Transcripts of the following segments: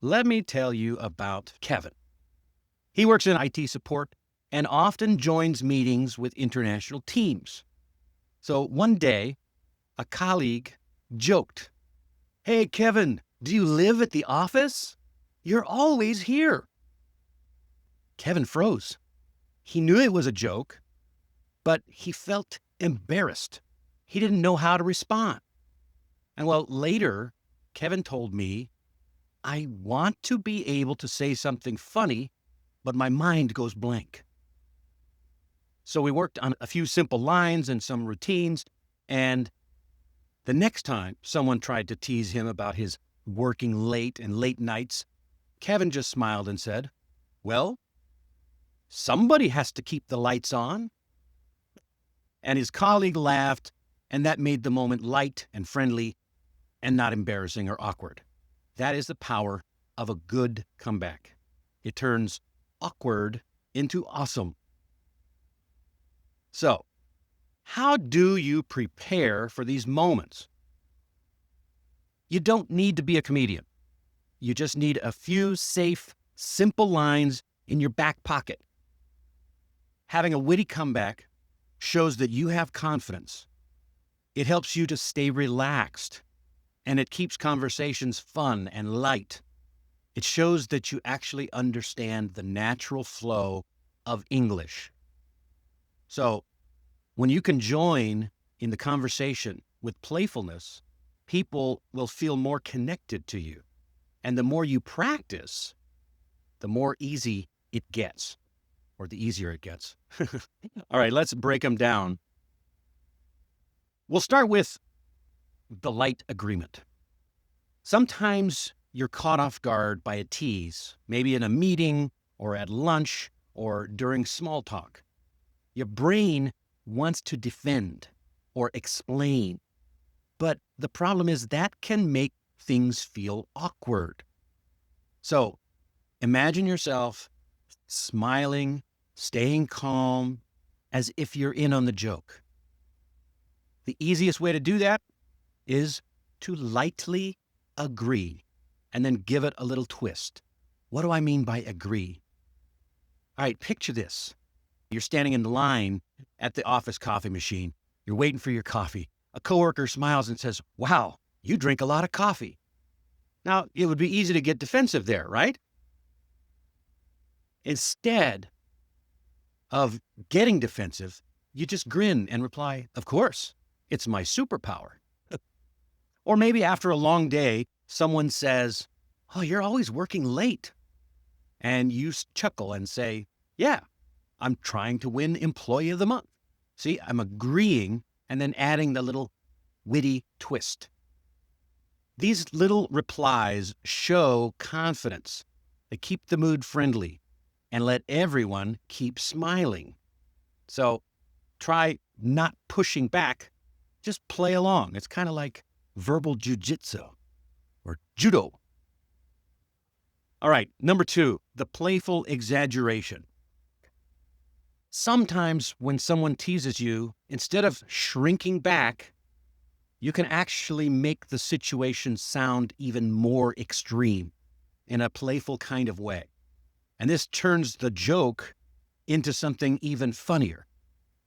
Let me tell you about Kevin. He works in IT support and often joins meetings with international teams. So one day, a colleague joked, "Hey, Kevin, do you live at the office? You're always here." Kevin froze. He knew it was a joke, but he felt embarrassed. He didn't know how to respond. And well, later, Kevin told me, "I want to be able to say something funny, but my mind goes blank." So we worked on a few simple lines and some routines, and the next time someone tried to tease him about his working late and late nights, Kevin just smiled and said, "Well, somebody has to keep the lights on." And his colleague laughed, and that made the moment light and friendly and not embarrassing or awkward. That is the power of a good comeback. It turns awkward into awesome. So, how do you prepare for these moments? You don't need to be a comedian. You just need a few safe, simple lines in your back pocket. Having a witty comeback shows that you have confidence. It helps you to stay relaxed, and it keeps conversations fun and light. It shows that you actually understand the natural flow of English. So, when you can join in the conversation with playfulness, people will feel more connected to you. And the more you practice, the more easy it gets, or the easier it gets. All right, let's break them down. We'll start with the light agreement. Sometimes you're caught off guard by a tease, maybe in a meeting or at lunch or during small talk. Your brain wants to defend or explain, but the problem is that can make things feel awkward. So imagine yourself smiling, staying calm, as if you're in on the joke. The easiest way to do that is to lightly agree and then give it a little twist. What do I mean by agree? All right, picture this. You're standing in the line at the office coffee machine. You're waiting for your coffee. A coworker smiles and says, "Wow, you drink a lot of coffee." Now, it would be easy to get defensive there, right? Instead of getting defensive, you just grin and reply, "Of course, it's my superpower." Or maybe after a long day, someone says, "Oh, you're always working late." And you chuckle and say, "Yeah, I'm trying to win Employee of the Month." See, I'm agreeing and then adding the little witty twist. These little replies show confidence. They keep the mood friendly and let everyone keep smiling. So try not pushing back, just play along. It's kind of like verbal jujitsu or judo. All right, number 2, the playful exaggeration. Sometimes when someone teases you, instead of shrinking back, you can actually make the situation sound even more extreme in a playful kind of way. And this turns the joke into something even funnier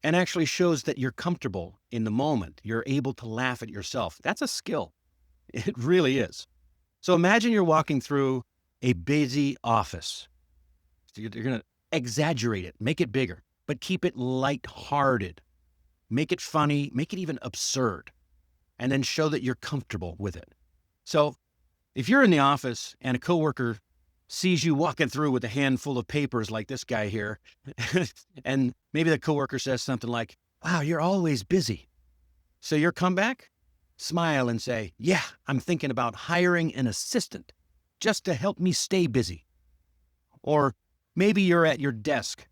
and actually shows that you're comfortable in the moment. You're able to laugh at yourself. That's a skill. It really is. So imagine you're walking through a busy office. So you're going to exaggerate it, make it bigger, but keep it lighthearted. Make it funny, make it even absurd, and then show that you're comfortable with it. So if you're in the office and a coworker sees you walking through with a handful of papers like this guy here, and maybe the coworker says something like, "Wow, you're always busy." So your comeback? Smile and say, "Yeah, I'm thinking about hiring an assistant just to help me stay busy." Or maybe you're at your desk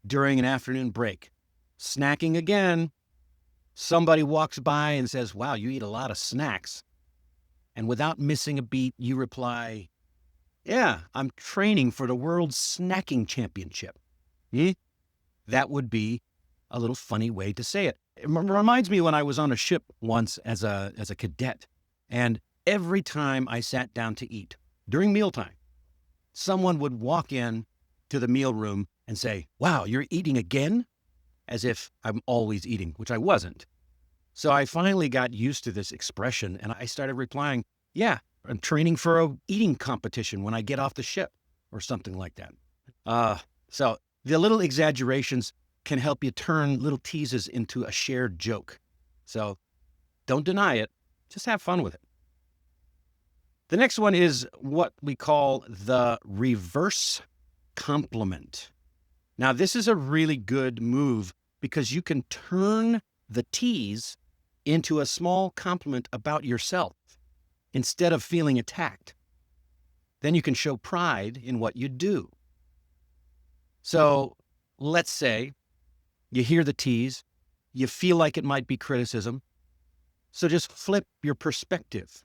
during an afternoon break, snacking again. Somebody walks by and says, "Wow, you eat a lot of snacks." And without missing a beat, you reply, "Yeah, I'm training for the World Snacking Championship." That would be a little funny way to say it. It reminds me when I was on a ship once as a cadet, and every time I sat down to eat during mealtime, someone would walk in to the meal room and say, "Wow, you're eating again?" As if I'm always eating, which I wasn't. So I finally got used to this expression and I started replying, "Yeah, I'm training for a eating competition when I get off the ship," or something like that. So the little exaggerations can help you turn little teases into a shared joke. So don't deny it, just have fun with it. The next one is what we call the reverse compliment. Now, this is a really good move because you can turn the tease into a small compliment about yourself instead of feeling attacked. Then you can show pride in what you do. So let's say you hear the tease, you feel like it might be criticism. So just flip your perspective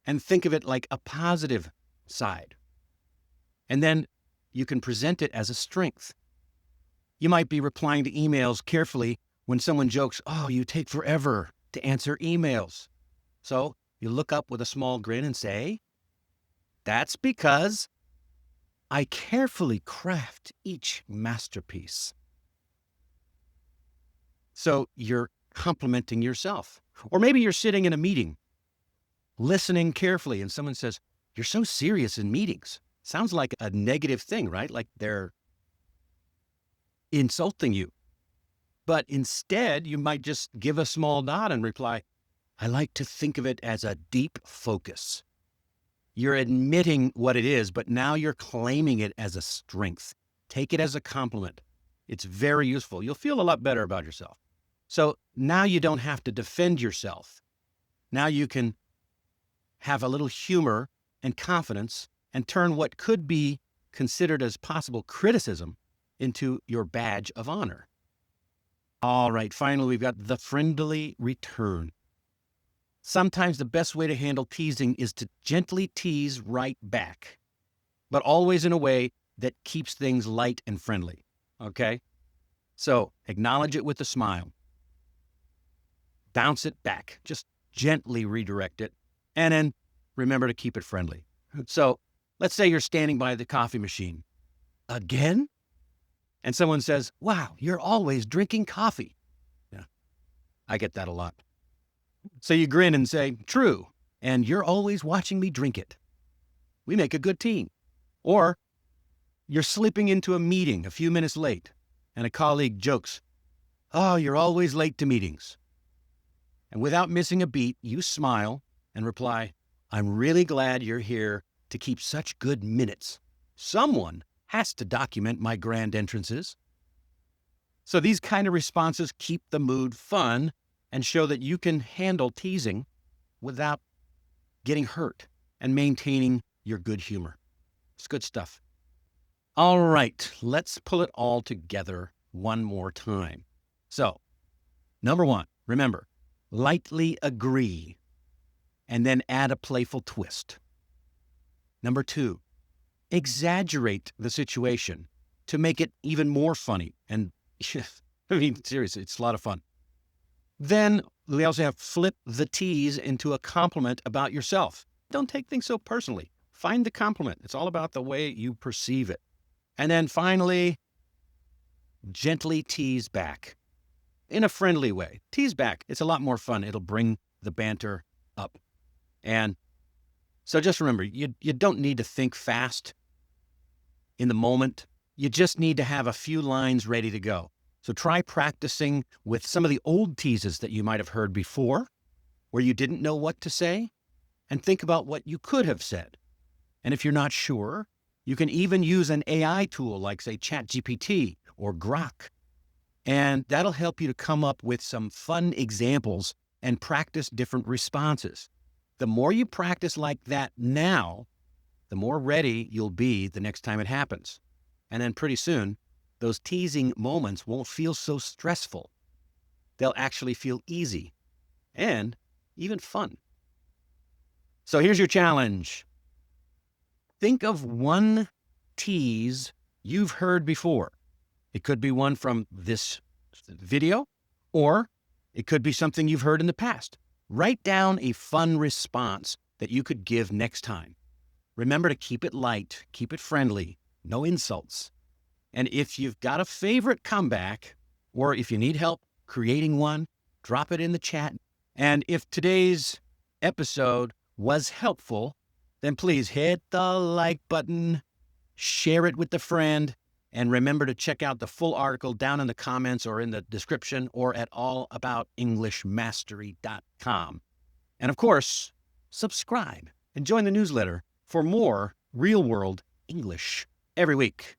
and think of it like a positive side. And then you can present it as a strength. You might be replying to emails carefully when someone jokes, "Oh, you take forever to answer emails." So you look up with a small grin and say, "That's because I carefully craft each masterpiece." So you're complimenting yourself. Or maybe you're sitting in a meeting, listening carefully, and someone says, "You're so serious in meetings." Sounds like a negative thing, right? Like they're insulting you. But instead, you might just give a small nod and reply, "I like to think of it as a deep focus." You're admitting what it is, but now you're claiming it as a strength. Take it as a compliment. It's very useful. You'll feel a lot better about yourself. So now you don't have to defend yourself. Now you can have a little humor and confidence and turn what could be considered as possible criticism into your badge of honor. All right, finally, we've got the friendly return. Sometimes the best way to handle teasing is to gently tease right back, but always in a way that keeps things light and friendly. Okay? So acknowledge it with a smile. Bounce it back. Just gently redirect it. And then remember to keep it friendly. So let's say you're standing by the coffee machine. "Again?" And someone says, "Wow, you're always drinking coffee." Yeah, I get that a lot. So you grin and say, "True, and you're always watching me drink it. We make a good team." Or you're slipping into a meeting a few minutes late, and a colleague jokes, "Oh, you're always late to meetings." And without missing a beat, you smile and reply, "I'm really glad you're here to keep such good minutes. Someone has to document my grand entrances." So these kind of responses keep the mood fun and show that you can handle teasing without getting hurt and maintaining your good humor. It's good stuff. All right, let's pull it all together one more time. So, number one, remember, lightly agree and then add a playful twist. Number two, exaggerate the situation to make it even more funny. And I mean, seriously, it's a lot of fun. Then we also have flip the tease into a compliment about yourself. Don't take things so personally. Find the compliment. It's all about the way you perceive it. And then finally, gently tease back in a friendly way. Tease back. It's a lot more fun. It'll bring the banter up. And so just remember, you don't need to think fast in the moment. You just need to have a few lines ready to go. So try practicing with some of the old teases that you might have heard before, where you didn't know what to say, and think about what you could have said. And if you're not sure, you can even use an AI tool like, say, ChatGPT or Grok. And that'll help you to come up with some fun examples and practice different responses. The more you practice like that now, the more ready you'll be the next time it happens. And then pretty soon, those teasing moments won't feel so stressful. They'll actually feel easy and even fun. So here's your challenge. Think of one tease you've heard before. It could be one from this video, or it could be something you've heard in the past. Write down a fun response that you could give next time. Remember to keep it light, keep it friendly, no insults. And if you've got a favorite comeback, or if you need help creating one, drop it in the chat. And if today's episode was helpful, then please hit the like button, share it with a friend, and remember to check out the full article down in the comments or in the description or at allaboutenglishmastery.com. And of course, subscribe and join the newsletter for more real-world English every week.